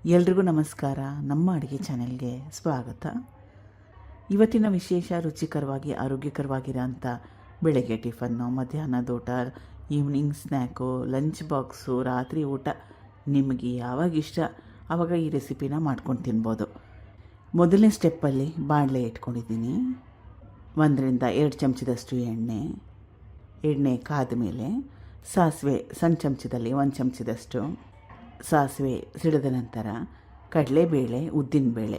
ಎಲ್ರಿಗೂ ನಮಸ್ಕಾರ. ನಮ್ಮ ಅಡುಗೆ ಚಾನೆಲ್ಗೆ ಸ್ವಾಗತ. ಇವತ್ತಿನ ವಿಶೇಷ ರುಚಿಕರವಾಗಿ ಆರೋಗ್ಯಕರವಾಗಿರೋಂಥ ಬೆಳಗ್ಗೆ ಟಿಫನ್ನು, ಮಧ್ಯಾಹ್ನದ ಊಟ, ಈವ್ನಿಂಗ್ ಸ್ನ್ಯಾಕು, ಲಂಚ್ ಬಾಕ್ಸು, ರಾತ್ರಿ ಊಟ ನಿಮಗೆ ಯಾವಾಗ ಇಷ್ಟ ಆವಾಗ ಈ ರೆಸಿಪಿನ ಮಾಡ್ಕೊಂಡು ತಿನ್ಬೋದು. ಮೊದಲನೇ ಸ್ಟೆಪ್ಪಲ್ಲಿ ಬಾಣಲೆ ಇಟ್ಕೊಂಡಿದ್ದೀನಿ. 1-2 ಚಮಚದಷ್ಟು ಎಣ್ಣೆ ಕಾದ ಮೇಲೆ ಸಾಸಿವೆ ಸಣ್ಣ ಚಮಚದಲ್ಲಿ 1 ಚಮಚದಷ್ಟು ಸಾಸಿವೆ ಸಿಡಿದ ನಂತರ ಕಡಲೆಬೇಳೆ, ಉದ್ದಿನಬೇಳೆ.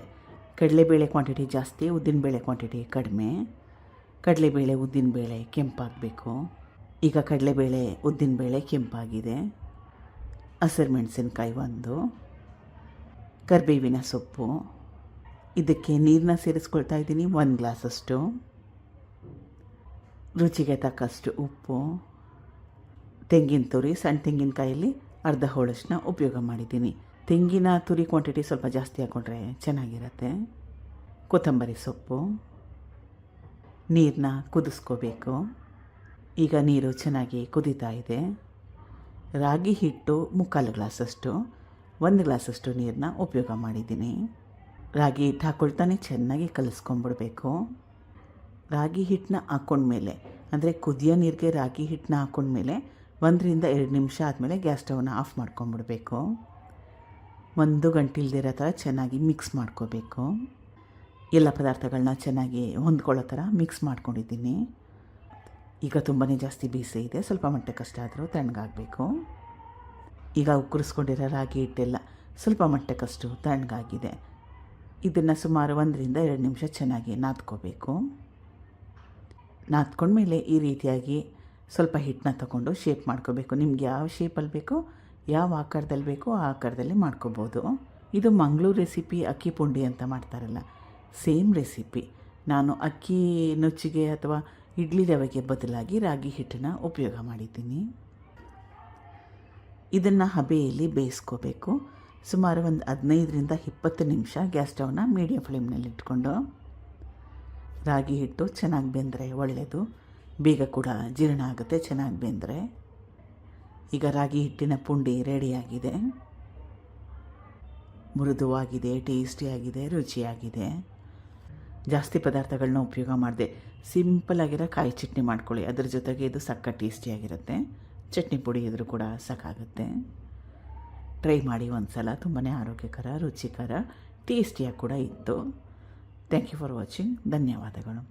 ಕಡಲೆಬೇಳೆ ಕ್ವಾಂಟಿಟಿ ಜಾಸ್ತಿ, ಉದ್ದಿನಬೇಳೆ ಕ್ವಾಂಟಿಟಿ ಕಡಿಮೆ. ಕಡಲೆಬೇಳೆ ಉದ್ದಿನಬೇಳೆ ಕೆಂಪಾಗಬೇಕು. ಈಗ ಕಡಲೆಬೇಳೆ ಉದ್ದಿನಬೇಳೆ ಕೆಂಪಾಗಿದೆ. ಹಸಿರು ಮೆಣಸಿನ್ಕಾಯಿ 1, ಕರಿಬೇವಿನ ಸೊಪ್ಪು. ಇದಕ್ಕೆ ನೀರನ್ನ ಸೇರಿಸ್ಕೊಳ್ತಾ ಇದ್ದೀನಿ 1 ಗ್ಲಾಸಷ್ಟು. ರುಚಿಗೆ ತಕ್ಕಷ್ಟು ಉಪ್ಪು. ತೆಂಗಿನ ತುರಿ, ಸಣ್ಣ ತೆಂಗಿನಕಾಯಲ್ಲಿ ಅರ್ಧ ಹೋಳಷ್ಟನ್ನ ಉಪಯೋಗ ಮಾಡಿದ್ದೀನಿ. ತೆಂಗಿನ ತುರಿ ಕ್ವಾಂಟಿಟಿ ಸ್ವಲ್ಪ ಜಾಸ್ತಿ ಹಾಕ್ಕೊಂಡ್ರೆ ಚೆನ್ನಾಗಿರುತ್ತೆ. ಕೊತ್ತಂಬರಿ ಸೊಪ್ಪು. ನೀರನ್ನ ಕುದಿಸ್ಕೋಬೇಕು. ಈಗ ನೀರು ಚೆನ್ನಾಗಿ ಕುದೀತಾ ಇದೆ. ರಾಗಿ ಹಿಟ್ಟು 3/4 ಗ್ಲಾಸಷ್ಟು, 1 ಗ್ಲಾಸಷ್ಟು ನೀರನ್ನ ಉಪಯೋಗ ಮಾಡಿದ್ದೀನಿ. ರಾಗಿ ಹಿಟ್ಟು ಹಾಕ್ಕೊಳ್ತಾನೆ ಚೆನ್ನಾಗಿ ಕಲಿಸ್ಕೊಂಡ್ಬಿಡ್ಬೇಕು. ರಾಗಿ ಹಿಟ್ಟನ್ನ ಹಾಕ್ಕೊಂಡ್ಮೇಲೆ, ಅಂದರೆ ಕುದಿಯೋ ನೀರಿಗೆ ರಾಗಿ ಹಿಟ್ಟನ್ನ ಹಾಕ್ಕೊಂಡ್ಮೇಲೆ 1-2 ನಿಮಿಷ ಆದಮೇಲೆ ಗ್ಯಾಸ್ ಸ್ಟವ್ನ ಆಫ್ ಮಾಡ್ಕೊಂಬಿಡ್ಬೇಕು. 1 ಗಂಟೆ ಥರ ಚೆನ್ನಾಗಿ ಮಿಕ್ಸ್ ಮಾಡ್ಕೋಬೇಕು. ಎಲ್ಲ ಪದಾರ್ಥಗಳನ್ನ ಚೆನ್ನಾಗಿ ಹೊಂದ್ಕೊಳ್ಳೋ ಥರ ಮಿಕ್ಸ್ ಮಾಡ್ಕೊಂಡಿದ್ದೀನಿ. ಈಗ ತುಂಬಾ ಜಾಸ್ತಿ ಬಿಸಿ ಇದೆ, ಸ್ವಲ್ಪ ಮಟ್ಟಕ್ಕಷ್ಟೇ ಆದರೂ ತಣ್ಣಗಾಗಬೇಕು. ಈಗ ಉಕ್ಕರಿಸ್ಕೊಂಡಿರೋ ರಾಗಿ ಹಿಟ್ಟೆಲ್ಲ ಸ್ವಲ್ಪ ಮಟ್ಟಕ್ಕಷ್ಟು ತಣ್ಣಗಾಗಿದೆ. ಇದನ್ನು ಸುಮಾರು 1-2 ನಿಮಿಷ ಚೆನ್ನಾಗಿ ನಾದ್ಕೋಬೇಕು. ನಾದ್ಕೊಂಡ್ಮೇಲೆ ಈ ರೀತಿಯಾಗಿ ಸ್ವಲ್ಪ ಹಿಟ್ಟನ್ನ ತಗೊಂಡು ಶೇಪ್ ಮಾಡ್ಕೋಬೇಕು. ನಿಮ್ಗೆ ಯಾವ ಶೇಪಲ್ಲಿ ಬೇಕೋ, ಯಾವ ಆಕಾರದಲ್ಲಿ ಬೇಕೋ ಆ ಆಕಾರದಲ್ಲಿ ಮಾಡ್ಕೋಬೋದು. ಇದು ಮಂಗಳೂರು ರೆಸಿಪಿ, ಅಕ್ಕಿ ಪುಂಡಿ ಅಂತ ಮಾಡ್ತಾರಲ್ಲ, ಸೇಮ್ ರೆಸಿಪಿ. ನಾನು ಅಕ್ಕಿ ನುಚ್ಚಿಗೆ ಅಥವಾ ಇಡ್ಲಿ ರವೆಗೆ ಬದಲಾಗಿ ರಾಗಿ ಹಿಟ್ಟನ್ನು ಉಪಯೋಗ ಮಾಡಿದ್ದೀನಿ. ಇದನ್ನು ಹಬೆಯಲ್ಲಿ ಬೇಯಿಸ್ಕೋಬೇಕು. ಸುಮಾರು 15-20 ನಿಮಿಷ ಗ್ಯಾಸ್ ಸ್ಟವ್ನ ಮೀಡಿಯಮ್ ಫ್ಲೇಮ್ನಲ್ಲಿ ಇಟ್ಕೊಂಡು. ರಾಗಿ ಹಿಟ್ಟು ಚೆನ್ನಾಗಿ ಬೆಂದರೆ ಒಳ್ಳೆಯದು, ಬೇಗ ಕೂಡ ಜೀರ್ಣ ಆಗುತ್ತೆ ಚೆನ್ನಾಗಿ ಬೆಂದರೆ. ಈಗ ರಾಗಿ ಹಿಟ್ಟಿನ ಪುಂಡಿ ರೆಡಿಯಾಗಿದೆ. ಮೃದುವಾಗಿದೆ, ಟೇಸ್ಟಿಯಾಗಿದೆ, ರುಚಿಯಾಗಿದೆ. ಜಾಸ್ತಿ ಪದಾರ್ಥಗಳನ್ನ ಉಪಯೋಗ ಮಾಡಿದೆ. ಸಿಂಪಲ್ಲಾಗಿರೋ ಕಾಯಿ ಚಟ್ನಿ ಮಾಡ್ಕೊಳ್ಳಿ, ಅದ್ರ ಜೊತೆಗೆ ಇದು ಸಕ್ಕ ಟೇಸ್ಟಿಯಾಗಿರುತ್ತೆ. ಚಟ್ನಿ ಪುಡಿ ಇದ್ರೂ ಕೂಡ ಸಾಕಾಗುತ್ತೆ. ಟ್ರೈ ಮಾಡಿ ಒಂದು ಸಲ. ತುಂಬಾ ಆರೋಗ್ಯಕರ, ರುಚಿಕರ, ಟೇಸ್ಟಿಯಾಗಿ ಕೂಡ ಇತ್ತು. Thank you for watching. ಧನ್ಯವಾದಗಳು.